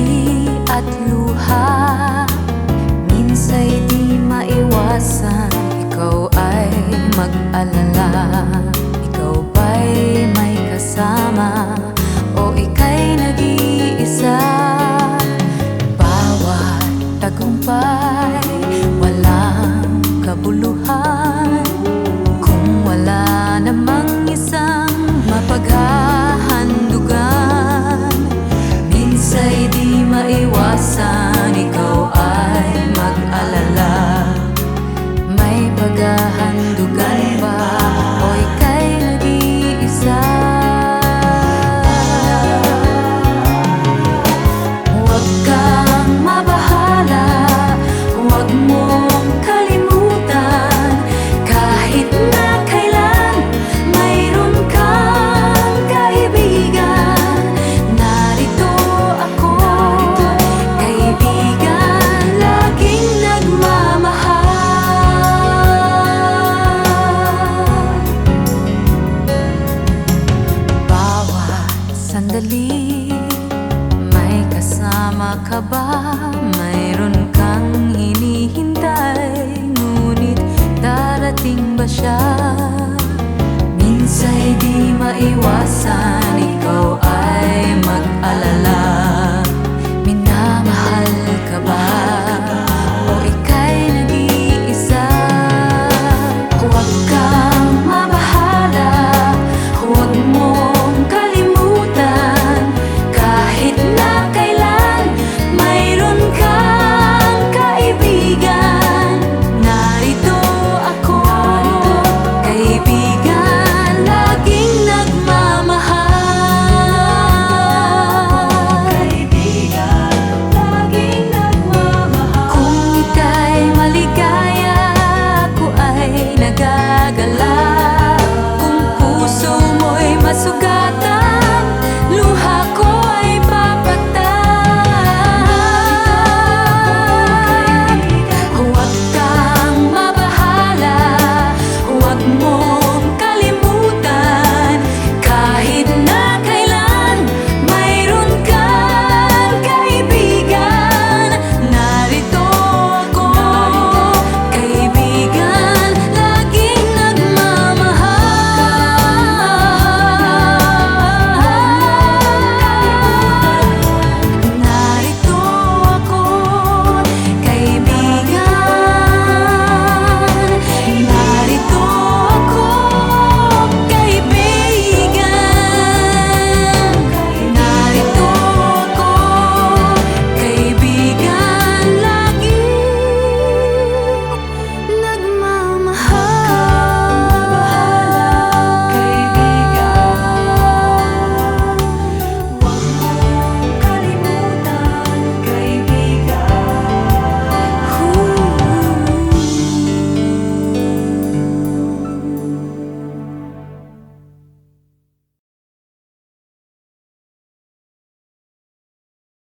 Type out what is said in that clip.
ngiti at luha. Minsa'y di maiwasan, ikaw ay mag-alala. Ikaw ba'y may kasama o ika'y nag-iisa? Bawat tagumpay, walang kabuluhan kung wala namang isang mapaghahandugan. Minsa'y di maiwasan, ikaw ay mag-alala. May paghahandugan ba o ika'y nag-iisa? Huwag kang mabahala, huwag mong kalimutan. Kahit na kailan mayroon kang kaibigan, narito ako, kaibigan, laging nagmamahal. Bawat sandali, may kasama ka ba?